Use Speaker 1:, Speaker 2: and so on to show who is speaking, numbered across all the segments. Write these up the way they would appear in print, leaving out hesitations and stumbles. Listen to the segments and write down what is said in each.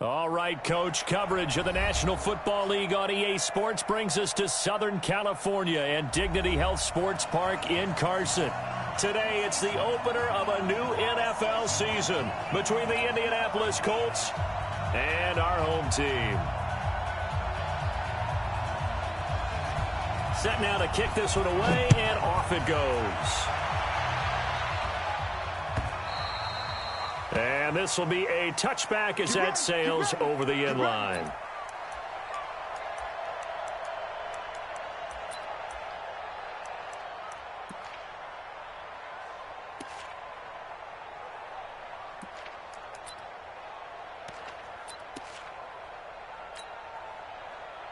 Speaker 1: All right, Coach, coverage of the National Football League on EA Sports brings us to Southern California and Dignity Health Sports Park in Carson. Today, it's the opener of a new NFL season between the Indianapolis Colts and our home team. Set now to kick this one away, and off it goes. And this will be a touchback as that sails over the end line.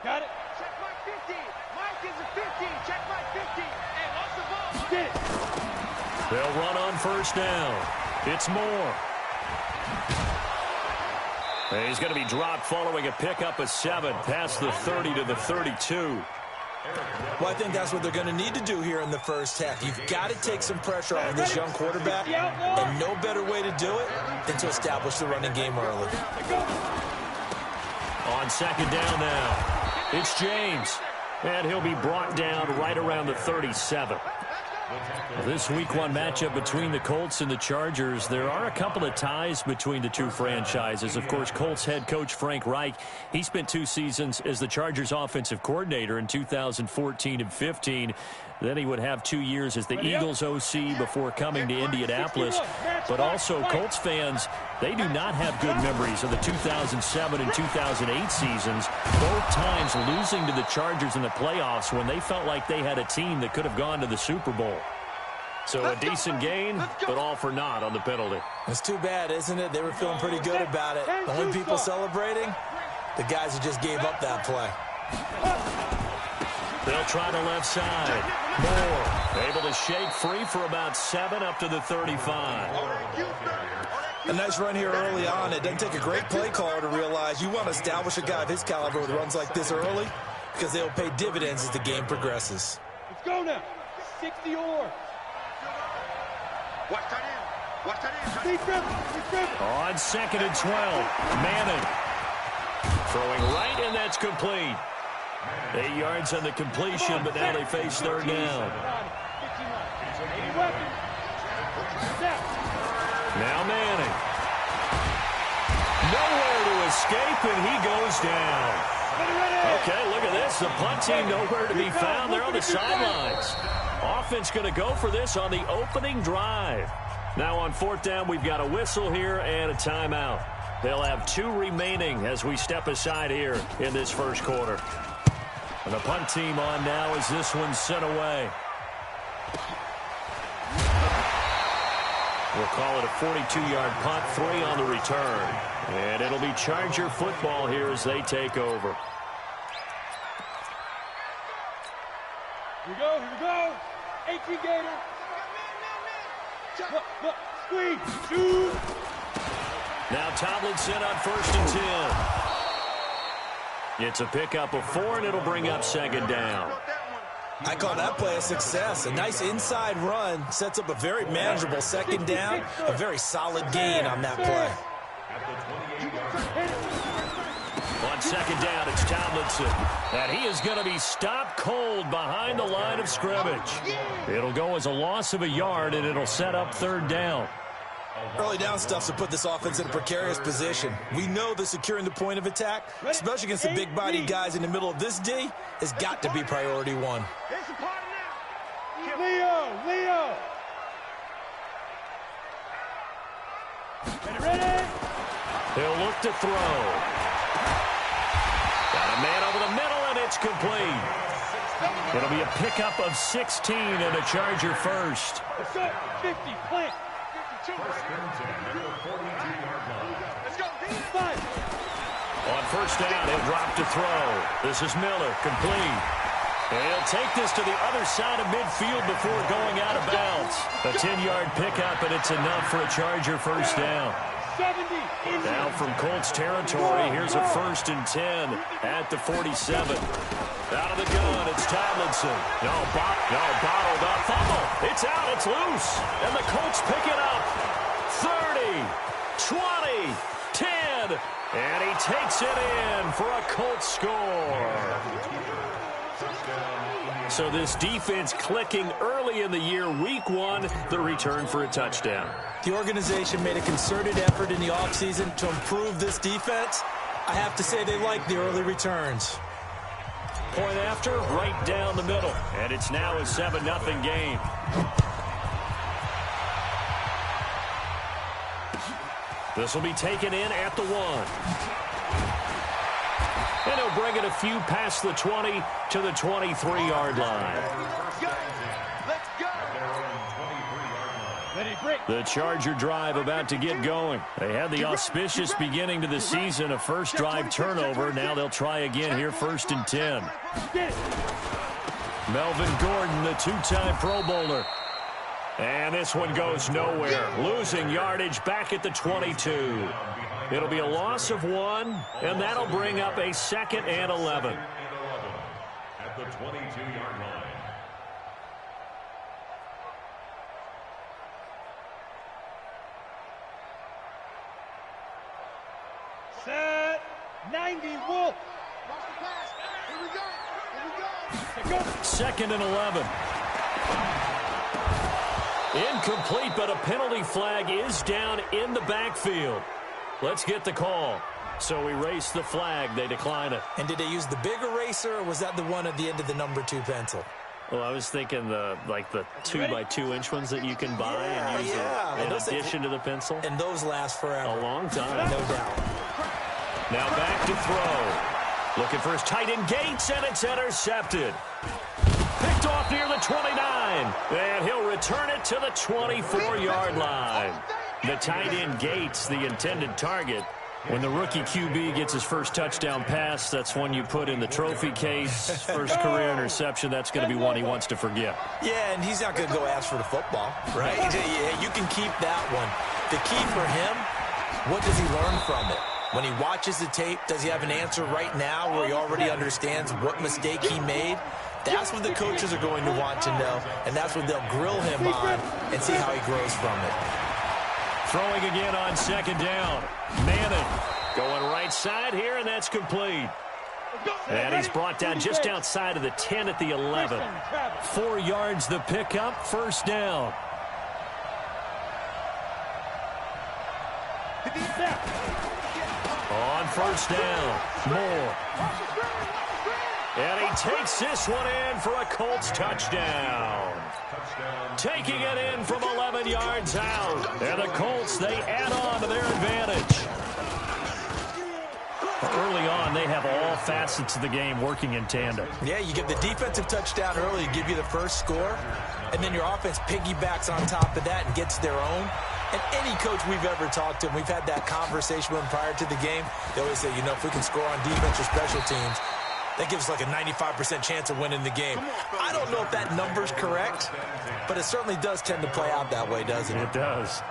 Speaker 2: Got it. Check my 50. Mike is a 50. Check my 50. And lost the ball.
Speaker 1: They'll run on first down. It's Moore. He's going to be dropped following a pickup of 7 past the 30 to the 32.
Speaker 3: Well, I think that's what they're going to need to do here in the first half. You've got to take some pressure off this young quarterback, and no better way to do it than to establish the running game early.
Speaker 1: On second down now, it's James, and he'll be brought down right around the 37. This Week 1 matchup between the Colts and the Chargers, there are a couple of ties between the two franchises. Of course, Colts head coach Frank Reich, he spent 2 seasons as the Chargers offensive coordinator in 2014 and 15. Then he would have 2 years as the Eagles OC before coming to Indianapolis. But also, Colts fans, they do not have good memories of the 2007 and 2008 seasons, both times losing to the Chargers in the playoffs when they felt like they had a team that could have gone to the Super Bowl. So a decent gain, but all for naught on the penalty.
Speaker 3: It's too bad, isn't it? They were feeling pretty good about it. The only people celebrating, the guys who just gave up that play.
Speaker 1: They'll try the left side. Moore able to shake free for about 7 up to the 35.
Speaker 3: A nice run here early on. It doesn't take a great play caller to realize you want to establish a guy of his caliber with runs like this early because they'll pay dividends as the game progresses.
Speaker 2: Let's go now. 60 or. Watch that in. Watch that in. Deep dribble.
Speaker 1: On second and 12, Manning throwing right, and that's complete. 8 yards on the completion, but now they face third down. Now Manning. Nowhere to escape, and he goes down. Okay, look at this. The punt team nowhere to be found. They're on the sidelines. Offense going to go for this on the opening drive. Now on fourth down, we've got a whistle here and a timeout. They'll have 2 remaining as we step aside here in this first quarter. And the punt team on now as this one's sent away. We'll call it a 42-yard punt, 3 on the return. And it'll be Charger football here as they take over.
Speaker 2: Here we go, here we go. 18 Gator. Look, squeeze, shoot.
Speaker 1: Now Tomlinson on first and 10. It's a pickup of 4, and it'll bring up second down.
Speaker 3: I call that play a success. A nice inside run sets up a very manageable second down, a very solid gain on that play.
Speaker 1: On second down, it's Tomlinson. And he is going to be stopped cold behind the line of scrimmage. It'll go as a loss of a yard, and it'll set up third down.
Speaker 3: Early down stuff's to put this offense in a precarious position. We know that securing the point of attack, especially against the big-bodied guys in the middle of this D, has got to be priority 1.
Speaker 2: Leo. Ready?
Speaker 1: He'll look to throw. Got a man over the middle, and it's complete. It'll be a pickup of 16 and a Charger first.
Speaker 2: Let's go. 50, plant.
Speaker 1: On first down, he'll drop to throw. This is Miller, complete. And he'll take this to the other side of midfield before going out of bounds. A 10-yard pickup, and it's enough for a Charger first down. Now from Colts territory, here's a 1st and 10 at the 47. Out of the gun, it's Tomlinson. No, bottled up. Fumble. It's out. It's loose. And the Colts pick it up. 30, 20, 10. And he takes it in for a Colts score. So this defense clicking early in the year. Week 1, the return for a touchdown.
Speaker 3: The organization made a concerted effort in the offseason to improve this defense. I have to say they like the early returns.
Speaker 1: Point after, right down the middle. And it's now a 7-0 game. This will be taken in at the 1. And he'll bring it a few past the 20 to the 23-yard line.
Speaker 2: Let's go.
Speaker 1: The Charger drive about to get going. They had the auspicious beginning to the season, a first drive turnover. Now they'll try again here, 1st and 10. Melvin Gordon, the 2-time Pro Bowler. And this one goes nowhere. Losing yardage back at the 22. It'll be a loss of 1, and that'll bring up a 2nd and 11.
Speaker 4: At the 22-yard line.
Speaker 2: Set. 90, Wolf. Here we go. Here we go.
Speaker 1: 2nd and 11. Incomplete, but a penalty flag is down in the backfield. Let's get the call. So we race the flag. They decline it.
Speaker 3: And did they use the big eraser, or was that the one at the end of the number 2 pencil?
Speaker 1: Well, I was thinking the 2-by-2-inch ones that you can buy and use in addition to the pencil.
Speaker 3: And those last forever.
Speaker 1: A long time.
Speaker 3: No doubt.
Speaker 1: Now back to throw. Looking for his tight end Gates, and it's intercepted. Picked off near the 29. And he'll return it to the 24-yard line. The tight end Gates, the intended target. When the rookie QB gets his first touchdown pass, that's one you put in the trophy case. First career interception, that's going to be one he wants to forget.
Speaker 3: Yeah, and he's not going to go ask for the football, right? You can keep that one. The key for him, what does he learn from it? When he watches the tape, does he have an answer right now where he already understands what mistake he made? That's what the coaches are going to want to know, and that's what they'll grill him on and see how he grows from it.
Speaker 1: Throwing again on 2nd down. Manning going right side here, and that's complete. And he's brought down just outside of the 10 at the 11. 4 yards the pickup, 1st down. On 1st down, Moore. And he takes this one in for a Colts touchdown. Taking it in from 11 yards out. And the Colts, they add on to their advantage. Early on, they have all facets of the game working in tandem.
Speaker 3: Yeah, you get the defensive touchdown early to give you the first score, and then your offense piggybacks on top of that and gets their own. And any coach we've ever talked to, and we've had that conversation with them prior to the game, they always say, if we can score on defense or special teams, that gives us like a 95% chance of winning the game. I don't know if that number's correct, but it certainly does tend to play out that way, doesn't it?
Speaker 1: It does.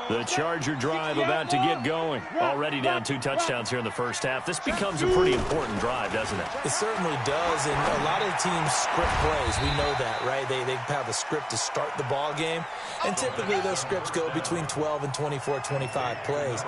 Speaker 1: The Charger drive about to get going. Already down 2 touchdowns here in the first half. This becomes a pretty important drive, doesn't it?
Speaker 3: It certainly does, and a lot of teams script plays. We know that, right? They have a script to start the ball game, and typically those scripts go between 12 and 24, 25 plays.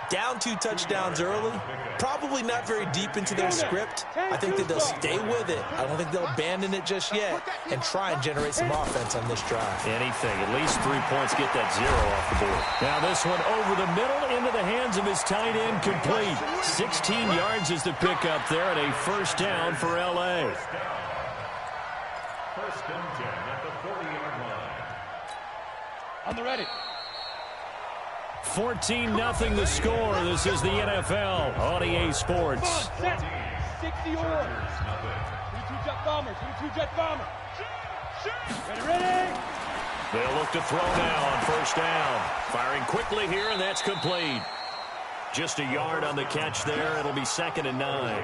Speaker 3: Down 2 touchdowns early, probably not very deep into their script. I think that they'll stay with it. I don't think they'll abandon it just yet and try and generate some offense on this drive.
Speaker 1: Anything, at least 3 points, get that 0 off the board. Now this one over the middle into the hands of his tight end, complete. 16 yards is the pickup there, and a 1st down for L.A.
Speaker 4: 1st and 10 at the 40-yard line.
Speaker 2: On the ready.
Speaker 1: 14-0 the score. This is the NFL on EA Sports.
Speaker 2: 60 orders. 22 jet bombers. 22 jet bombers. Ready.
Speaker 1: They'll look to throw now on 1st down. Firing quickly here, and that's complete. Just a yard on the catch there. It'll be 2nd and 9.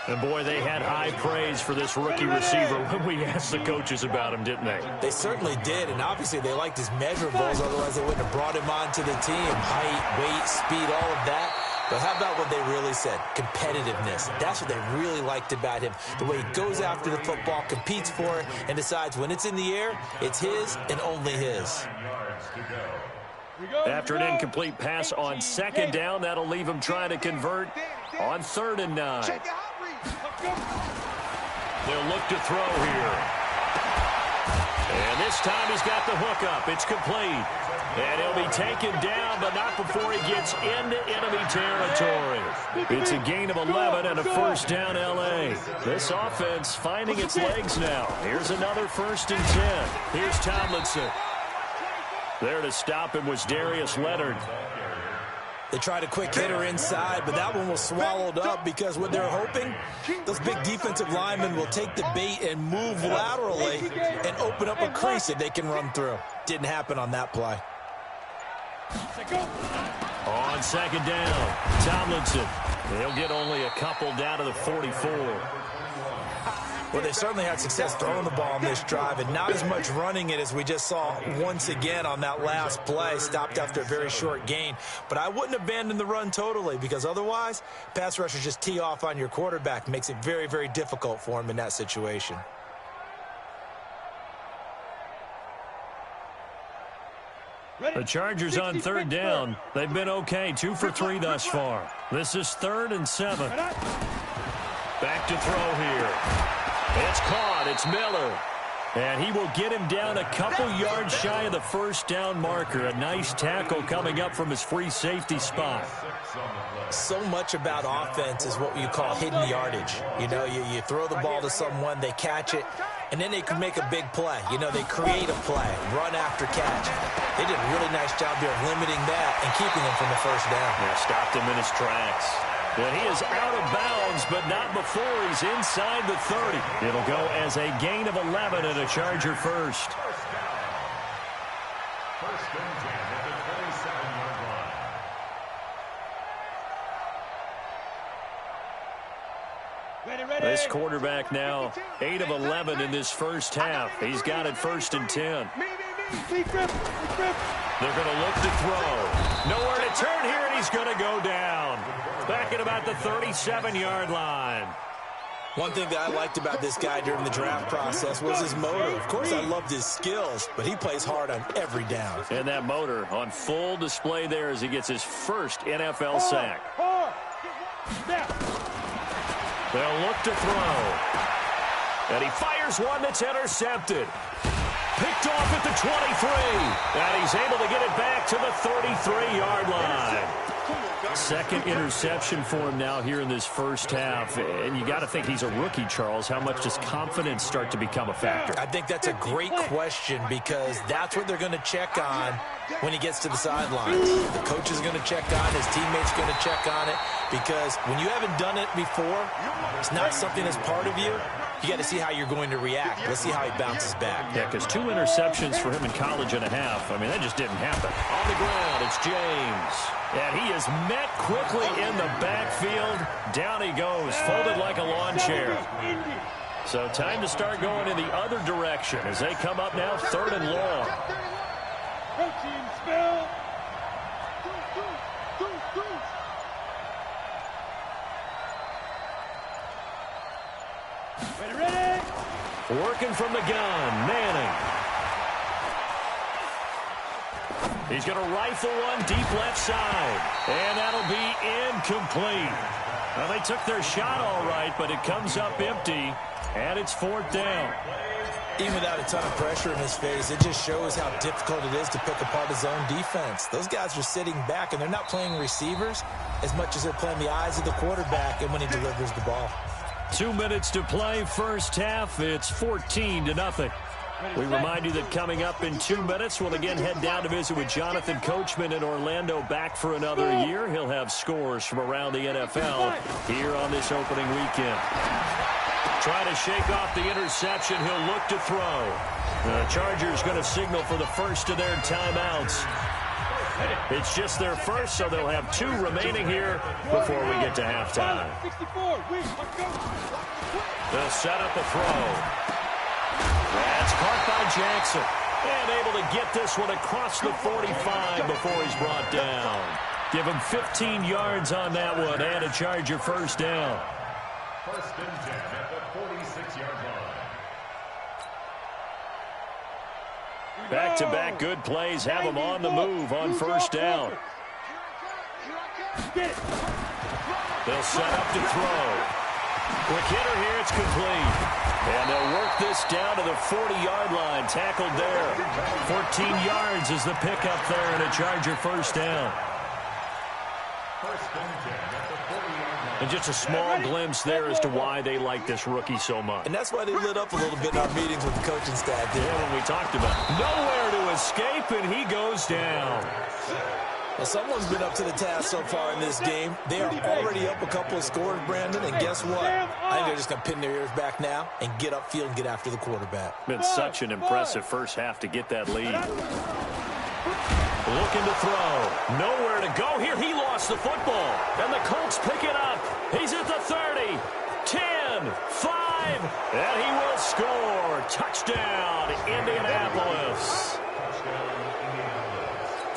Speaker 1: And, boy, they had high praise for this rookie receiver when we asked the coaches about him, didn't they?
Speaker 3: They certainly did, and obviously they liked his measurables, otherwise they wouldn't have brought him onto the team. Height, weight, speed, all of that. But how about what they really said? Competitiveness. That's what they really liked about him. The way he goes after the football, competes for it, and decides when it's in the air, it's his and only his.
Speaker 1: After an incomplete pass on second down, that'll leave him trying to convert on 3rd and 9. They'll look to throw here. And this time he's got the hook up. It's complete. And he'll be taken down, but not before he gets into enemy territory. It's a gain of 11 and a first down L.A. This offense finding its legs now. Here's another 1st and 10. Here's Tomlinson. There to stop him was Darius Leonard.
Speaker 3: They tried a quick hitter inside, but that one was swallowed up because what they're hoping, those big defensive linemen will take the bait and move laterally and open up a crease that they can run through. Didn't happen on that play.
Speaker 1: On 2nd down, Tomlinson. He'll get only a couple down to the 44.
Speaker 3: Well, they certainly had success throwing the ball on this drive and not as much running it as we just saw once again on that last play. Stopped after a very short gain. But I wouldn't abandon the run totally because otherwise, pass rushers just tee off on your quarterback. Makes it very, very difficult for him in that situation.
Speaker 1: The Chargers on 3rd down. They've been okay, 2 for 3 thus far. This is 3rd and 7. Back to throw here. It's caught. It's Miller. And he will get him down a couple yards shy of the first down marker. A nice tackle coming up from his free safety spot.
Speaker 3: So much about offense is what you call hidden yardage. You know, you throw the ball to someone, they catch it, and then they can make a big play. You know, they create a play, run after catch. They did a really nice job there of limiting that and keeping him from the first down.
Speaker 1: Yeah, stopped him in his tracks. And he is out of bounds, but not before he's inside the 30. It'll go as a gain of 11 and a Charger first.
Speaker 4: First and 10 at the 27-yard line.
Speaker 1: This quarterback now 8 of 11 in this first half. He's got it 1st and 10. They're going to look to throw. Nowhere to turn here, and he's going to go down. Back at about the 37-yard line.
Speaker 3: One thing that I liked about this guy during the draft process was his motor. Of course, I loved his skills, but he plays hard on every down.
Speaker 1: And that motor on full display there as he gets his first NFL sack. They'll look to throw. And he fires one that's intercepted. Picked off at the 23. And he's able to get it back to the 33-yard line. Second interception for him now here in this first half. And you got to think he's a rookie, Charles. How much does confidence start to become a factor?
Speaker 3: I think that's a great question because that's what they're going to check on when he gets to the sidelines. The coach is going to check on it. His teammates are going to check on it because when you haven't done it before, it's not something that's part of you. You got to see how you're going to react. Let's see how he bounces back.
Speaker 1: Yeah, because 2 interceptions for him in college and a half. I mean, that just didn't happen. On the ground, it's James. And he is met quickly in the backfield. Down he goes, folded like a lawn chair. So time to start going in the other direction as they come up now 3rd and long.
Speaker 2: Protein spill. Ready.
Speaker 1: Working from the gun, Manning. He's going to rifle one deep left side. And that'll be incomplete. Well, they took their shot all right, but it comes up empty, and it's 4th down.
Speaker 3: Even without a ton of pressure in his face, it just shows how difficult it is to pick apart his own defense. Those guys are sitting back, and they're not playing receivers as much as they're playing the eyes of the quarterback and when he delivers the ball.
Speaker 1: 2 minutes to play first half. It's 14-0. We remind you that coming up in 2 minutes, we'll again head down to visit with Jonathan Coachman in Orlando, back for another year. He'll have scores from around the NFL here on this opening weekend. Trying to shake off the interception. He'll look to throw. The Chargers going to signal for the first of their timeouts. It's just their first, so they'll have 2 remaining here before we get to halftime. They'll set up a throw. That's caught by Jackson. And able to get this one across the 45 before he's brought down. Give him 15 yards on that one and a Charger first down.
Speaker 4: First and 10 at the 46-yard line.
Speaker 1: Back-to-back good plays have him on the move on first down. They'll set up to throw. Quick hitter here, it's complete. And they'll work this down to the 40-yard line, tackled there. 14 yards is the pickup there, and a Charger first down. And just a small glimpse there as to why they like this rookie so much.
Speaker 3: And that's why they lit up a little bit in our meetings with the coaching staff.
Speaker 1: Yeah, when we talked about it. Nowhere to escape, and he goes down.
Speaker 3: Well, someone's been up to the task so far in this game. They are already up a couple of scores, Brandon, and guess what? I think they're just going to pin their ears back now and get upfield and get after the quarterback.
Speaker 1: Been such an impressive first half to get that lead. Looking to throw. Nowhere to go here. He lost the football. And the Colts pick it up. He's at the 30, 10, 5, and he will score. Touchdown, Indianapolis.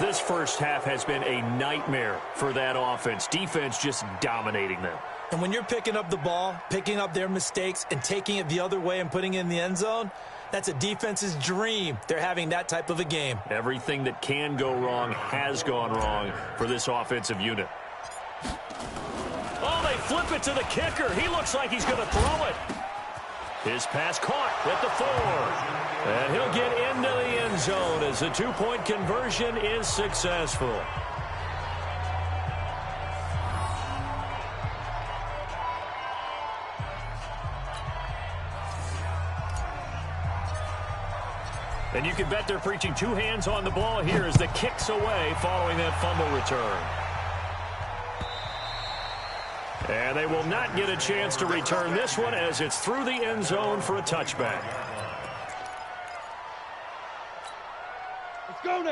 Speaker 1: This first half has been a nightmare for that offense. Defense just dominating them.
Speaker 3: And when you're picking up the ball, picking up their mistakes, and taking it the other way and putting it in the end zone, that's a defense's dream. They're having that type of a game.
Speaker 1: Everything that can go wrong has gone wrong for this offensive unit. Oh, they flip it to the kicker. He looks like he's going to throw it. His pass caught at the 4. And he'll get into the end zone as the two-point conversion is successful. And you can bet they're preaching two hands on the ball here as the kick's away following that fumble return. And they will not get a chance to return this one as it's through the end zone for a touchback.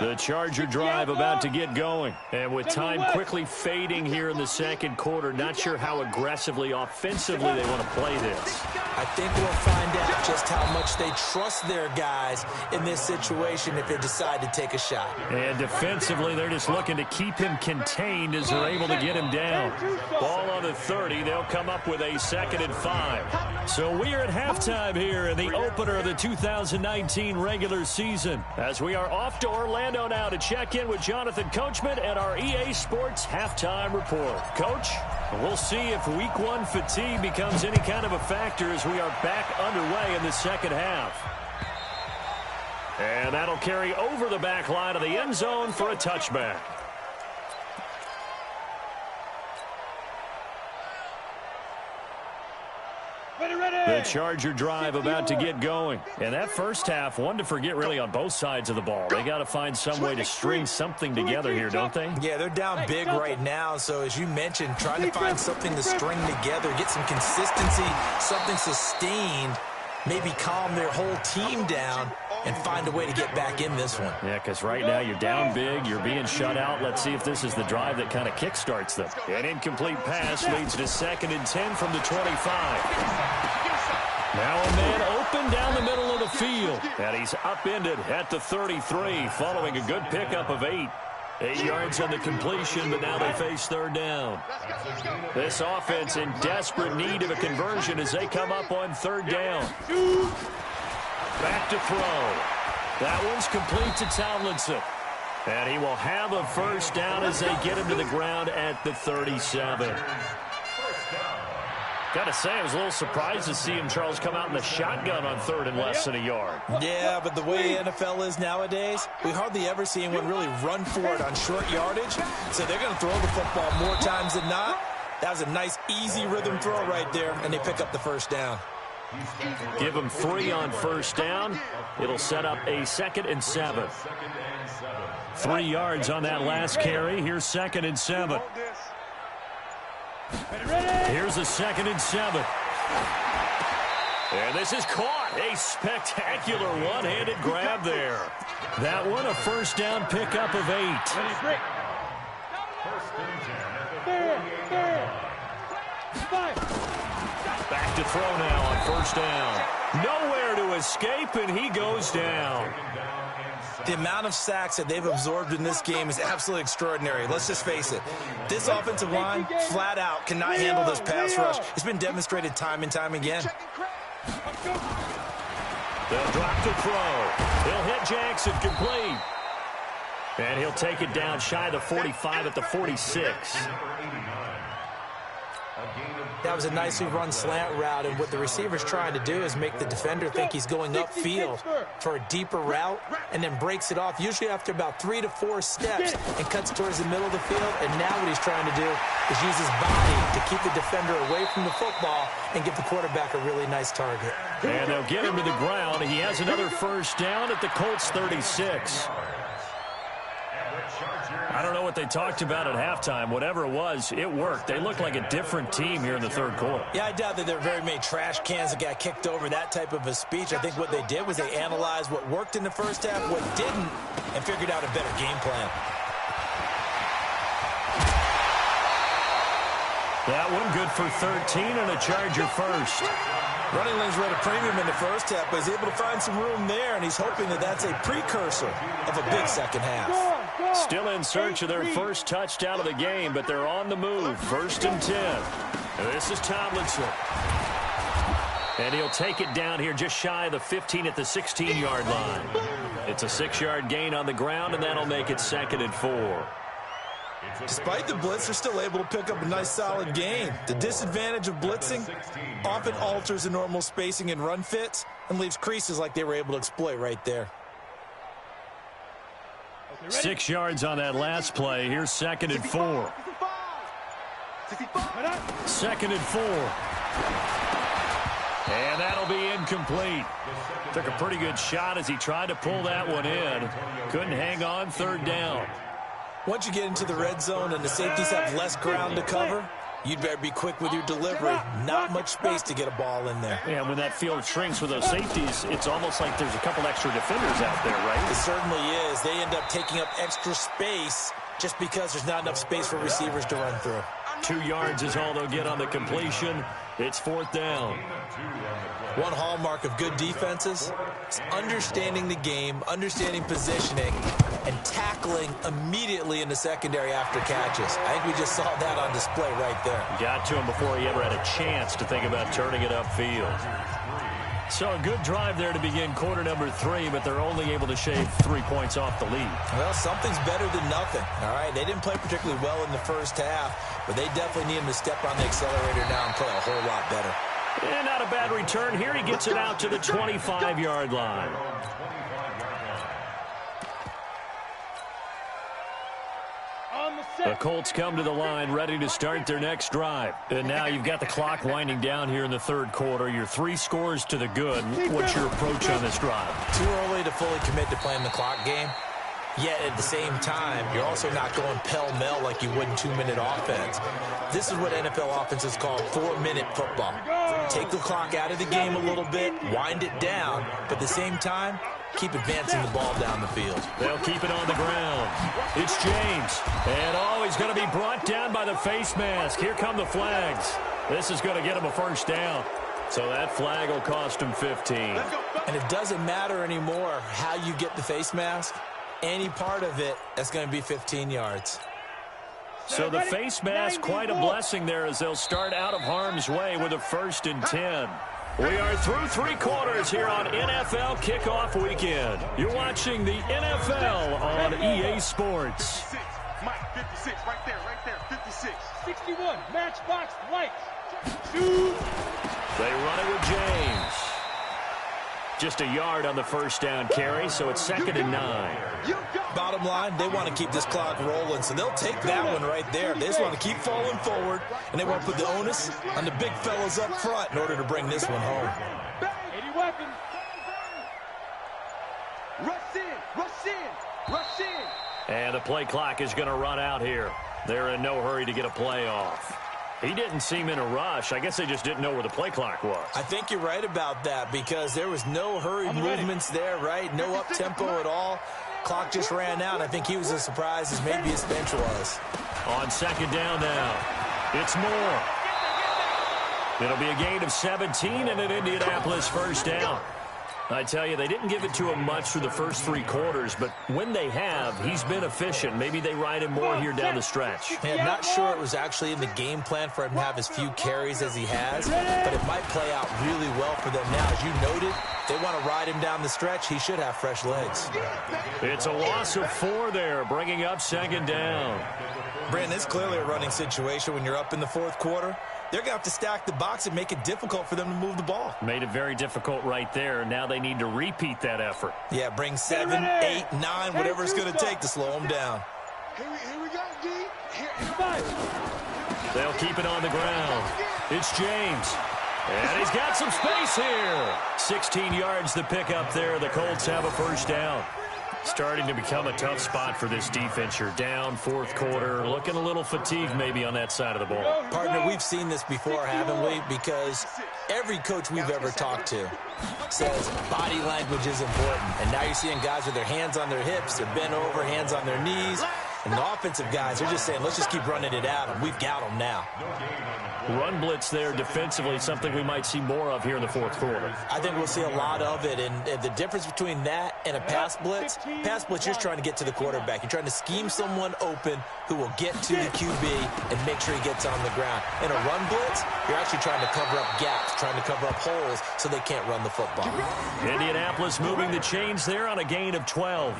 Speaker 1: The Charger drive about to get going. And with time quickly fading here in the second quarter, not sure how aggressively, offensively they want to play this.
Speaker 3: I think we'll find out just how much they trust their guys in this situation if they decide to take a shot.
Speaker 1: And defensively, they're just looking to keep him contained as they're able to get him down. Ball on the 30. They'll come up with a 2nd and 5. So we are at halftime here in the opener of the 2019 regular season as we are off to Orlando now to check in with Jonathan Coachman and our EA Sports halftime report. Coach, we'll see if week 1 fatigue becomes any kind of a factor as we are back underway in the second half. And that'll carry over the back line of the end zone for a touchback. The Charger drive about to get going. And that first half, one to forget really on both sides of the ball. They got to find some way to string something together here, don't they?
Speaker 3: Yeah, they're down big right now. So as you mentioned, trying to find something to string together, get some consistency, something sustained, maybe calm their whole team down and find a way to get back in this one.
Speaker 1: Yeah, because right now you're down big, you're being shut out. Let's see if this is the drive that kind of kickstarts them. An incomplete pass leads to 2nd and 10 from the 25. Now a man open down the middle of the field. And he's upended at the 33 following a good pickup of 8. 8 yards on the completion, but now they face 3rd down. This offense in desperate need of a conversion as they come up on 3rd down. Back to throw. That one's complete to Tomlinson. And he will have a first down as they get him to the ground at the 37. Got to say, I was a little surprised to see him, Charles, come out in the shotgun on 3rd and less than a yard.
Speaker 3: Yeah, but the way the NFL is nowadays, we hardly ever see anyone really run for it on short yardage. So they're going to throw the football more times than not. That was a nice, easy rhythm throw right there, and they pick up the first down.
Speaker 1: Give them 3 on first down. It'll set up a 2nd and 7. 3 yards on that last carry. Here's 2nd and 7. Here's a 2nd and 7. And this is caught. A spectacular one-handed grab there. That one a first down pickup of 8. Back to throw now on first down. Nowhere to escape, and he goes down.
Speaker 3: The amount of sacks that they've absorbed in this game is absolutely extraordinary. Let's just face it. This offensive line, flat out, cannot handle this pass rush. It's been demonstrated time and time again.
Speaker 1: They'll drop the throw. He'll hit Jackson complete. And he'll take it down shy of the 45 at the 46.
Speaker 3: That was a nicely run slant route, and what the receiver's trying to do is make the defender think he's going upfield for a deeper route and then breaks it off, usually after about 3 to 4 steps, and cuts towards the middle of the field. And now what he's trying to do is use his body to keep the defender away from the football and give the quarterback a really nice target.
Speaker 1: And they'll get him to the ground. He has another first down at the Colts 36. I don't know what they talked about at halftime. Whatever it was, it worked. They look like a different team here in the third quarter.
Speaker 3: Yeah, I doubt that there are very many trash cans that got kicked over, that type of a speech. I think what they did was they analyzed what worked in the first half, what didn't, and figured out a better game plan.
Speaker 1: That one good for 13 and a Charger first.
Speaker 3: Running lanes were at a premium in the first half, but he's able to find some room there, and he's hoping that that's a precursor of a big second half.
Speaker 1: Still in search of their first touchdown of the game, but they're on the move. 1st and 10. And this is Tomlinson. And he'll take it down here just shy of the 15 at the 16-yard line. It's a 6-yard gain on the ground, and that'll make it 2nd and 4.
Speaker 3: Despite the blitz, they're still able to pick up a nice, solid gain. The disadvantage of blitzing often alters the normal spacing and run fits and leaves creases like they were able to exploit right there.
Speaker 1: 6 yards on that last play. Here's 2nd and 4. 2nd and 4. And that'll be incomplete. Took a pretty good shot as he tried to pull that one in. Couldn't hang on. 3rd down.
Speaker 3: Once you get into the red zone and the safeties have less ground to cover, you'd better be quick with your delivery. Not much space to get a ball in there.
Speaker 1: Yeah, when that field shrinks with those safeties, it's almost like there's a couple extra defenders out there, right?
Speaker 3: It certainly is. They end up taking up extra space just because there's not enough space for receivers to run through.
Speaker 1: 2 yards is all they'll get on the completion. It's 4th down.
Speaker 3: One hallmark of good defenses is understanding the game, understanding positioning, and tackling immediately in the secondary after catches. I think we just saw that on display right there.
Speaker 1: Got to him before he ever had a chance to think about turning it upfield. So a good drive there to begin quarter number 3, but they're only able to shave 3 points off the lead.
Speaker 3: Well, something's better than nothing, all right? They didn't play particularly well in the first half, but they definitely need him to step on the accelerator now and play a whole lot better.
Speaker 1: And not a bad return here. He gets it out to the 25-yard line. The Colts come to the line ready to start their next drive. And now you've got the clock winding down here in the third quarter. You're 3 scores to the good. What's your approach on this drive?
Speaker 3: Too early to fully commit to playing the clock game. Yet at the same time, you're also not going pell-mell like you would in 2-minute offense. This is what NFL offenses call 4-minute football. Take the clock out of the game a little bit, wind it down, but at the same time, keep advancing the ball down the field.
Speaker 1: They'll keep it on the ground. It's James. And, he's going to be brought down by the face mask. Here come the flags. This is going to get him a first down. So that flag will cost him 15.
Speaker 3: And it doesn't matter anymore how you get the face mask. Any part of it, that's going to be 15 yards.
Speaker 1: So the face mask, quite a blessing there as they'll start out of harm's way with a 1st and 10. We are through 3 quarters here on NFL Kickoff Weekend. You're watching the NFL on EA Sports.
Speaker 2: Mike, 56, right there, 56. 61, matchbox lights. Shoot.
Speaker 1: They run it with James. Just a yard on the first down carry, so it's 2nd and 9.
Speaker 3: Bottom line, they want to keep this clock rolling, so they'll take that one right there. They just want to keep falling forward, and they want to put the onus on the big fellas up front in order to bring this one home.
Speaker 2: 80 weapons. Rush in, rush in, rush in.
Speaker 1: And the play clock is going to run out here. They're in no hurry to get a play off. He didn't seem in a rush. I guess they just didn't know where the play clock was.
Speaker 3: I think you're right about that because there was no hurried movements there, right? No up-tempo at all. Clock just ran out. I think he was as surprised as maybe his bench was.
Speaker 1: On 2nd down now, it's Moore. It'll be a gain of 17 and an Indianapolis first down. I tell you, they didn't give it to him much through the first 3 quarters, but when they have, he's been efficient. Maybe they ride him more here down the stretch.
Speaker 3: Yeah, I'm not sure it was actually in the game plan for him to have as few carries as he has, but it might play out really well for them now. As you noted, they want to ride him down the stretch. He should have fresh legs.
Speaker 1: It's a loss of 4 there, bringing up 2nd down.
Speaker 3: Brandon, it's clearly a running situation when you're up in the 4th quarter. They're going to have to stack the box and make it difficult for them to move the ball.
Speaker 1: Made it very difficult right there. Now they need to repeat that effort.
Speaker 3: Yeah, bring 7, 8, 9, whatever it's going to take to slow them down.
Speaker 2: Here we go, D.
Speaker 1: They'll keep it on the ground. It's James. And he's got some space here. 16 yards to pick up there. The Colts have a first down. Starting to become a tough spot for this defense. You're down 4th quarter, looking a little fatigued maybe on that side of the ball.
Speaker 3: Partner, we've seen this before, haven't we? Because every coach we've ever talked to says body language is important. And now you're seeing guys with their hands on their hips, they're bent over, hands on their knees. And the offensive guys are just saying, let's just keep running it at them. We've got them now.
Speaker 1: Run blitz there defensively, something we might see more of here in the 4th quarter.
Speaker 3: I think we'll see a lot of it, and the difference between that and a pass blitz, you're just trying to get to the quarterback. You're trying to scheme someone open who will get to the QB and make sure he gets on the ground. In a run blitz, you're actually trying to cover up gaps, trying to cover up holes so they can't run the football.
Speaker 1: Indianapolis moving the chains there on a gain of 12.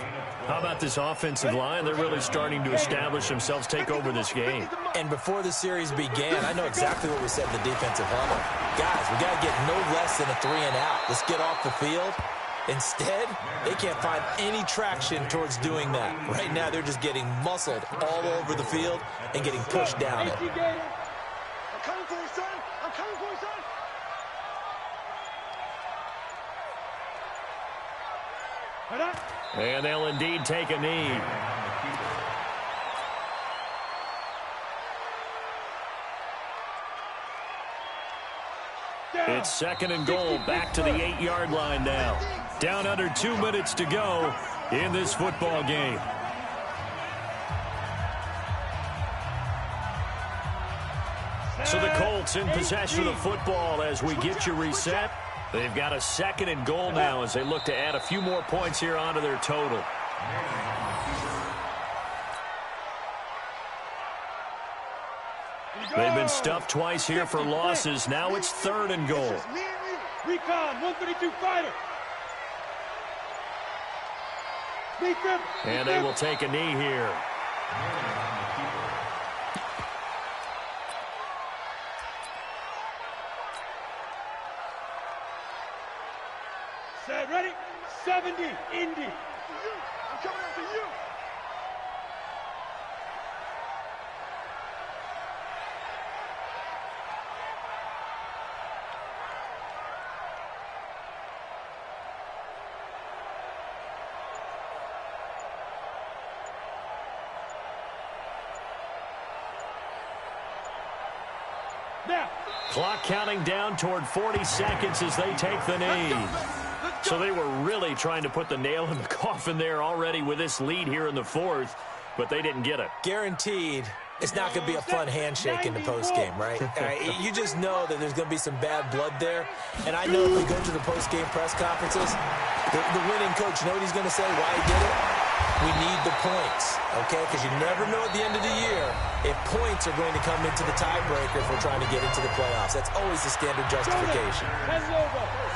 Speaker 1: How about this offensive line? They're really starting to establish themselves, take over this game.
Speaker 3: And before the series began, I know exactly what we said in the defensive huddle. Guys, we got to get no less than a 3 and out. Let's get off the field. Instead, they can't find any traction towards doing that. Right now, they're just getting muscled all over the field and getting pushed down it.
Speaker 2: I'm coming for you, son. I'm coming for you, son.
Speaker 1: And they'll indeed take a knee. It's 2nd and goal, back to the 8-yard line now. Down under 2 minutes to go in this football game. So the Colts in possession of the football as we get you reset. They've got a 2nd and goal now as they look to add a few more points here onto their total. They've been stuffed twice here for losses. Now it's 3rd and goal.
Speaker 2: Recon, 132 fighter.
Speaker 1: And they will take a knee here.
Speaker 2: Set, ready? 70, Indy. I'm coming after you. Now.
Speaker 1: Clock counting down toward 40 seconds as they take the knee. So they were really trying to put the nail in the coffin there already with this lead here in the 4th, but they didn't get it.
Speaker 3: Guaranteed, it's not going to be a fun handshake in the postgame, right? You just know that there's going to be some bad blood there. And I know if we go to the postgame press conferences, the winning coach, you know what he's going to say, why he did it? We need the points, okay? Because you never know at the end of the year if points are going to come into the tiebreaker if we're trying to get into the playoffs. That's always the standard justification.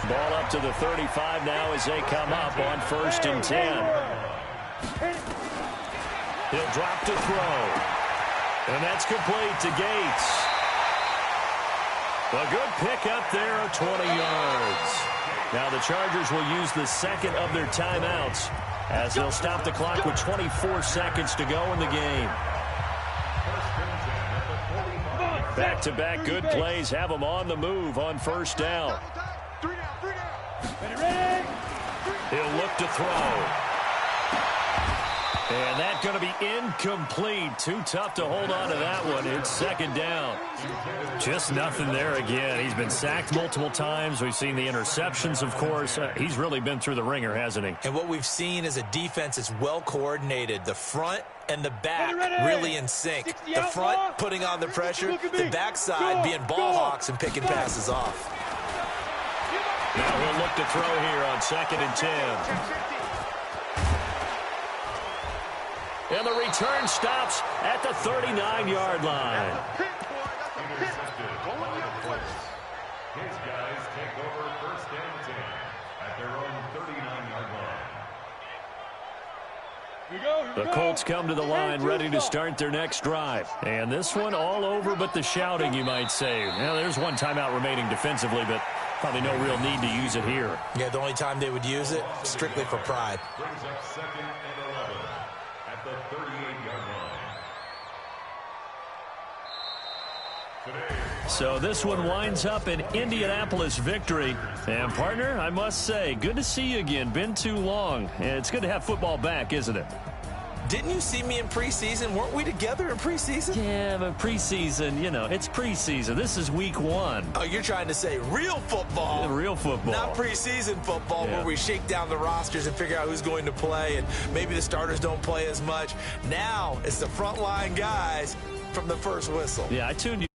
Speaker 1: Ball up to the 35 now as they come up on 1st and 10. He'll drop to throw. And that's complete to Gates. A good pickup there of 20 yards. Now the Chargers will use the 2nd of their timeouts as they'll stop the clock with 24 seconds to go in the game. Back-to-back good plays have them on the move on 1st down. He'll look to throw. And that's going to be incomplete. Too tough to hold on to that one. It's 2nd down. Just nothing there again. He's been sacked multiple times. We've seen the interceptions, of course. He's really been through the ringer, hasn't he?
Speaker 3: And what we've seen is a defense that's well coordinated. The front and the back really in sync. The front putting on the pressure. The backside being ball hawks and picking passes off.
Speaker 1: Now he'll look to throw here on 2nd and 10. And the return stops at the 39-yard line.
Speaker 4: Intercepted by the Colts. His guys take over 1st and 10 at their own 39-yard line.
Speaker 1: The Colts come to the line ready to start their next drive. And this one all over but the shouting, you might say. Now, there's one timeout remaining defensively, but probably no real need to use it here.
Speaker 3: Yeah, the only time they would use it, strictly for pride.
Speaker 4: Brings up 2nd and 11 at the 38-yard line. Today,
Speaker 1: So this one winds up an Indianapolis victory. And, partner, I must say, good to see you again. Been too long. And it's good to have football back, isn't it?
Speaker 3: Didn't you see me in preseason? Weren't we together in preseason?
Speaker 1: Yeah, but preseason, you know, it's preseason. This is week 1.
Speaker 3: Oh, you're trying to say real football.
Speaker 1: Real football.
Speaker 3: Not preseason football where we shake down the rosters and figure out who's going to play, and maybe the starters don't play as much. Now it's the frontline guys from the first whistle.
Speaker 1: Yeah, I tuned you.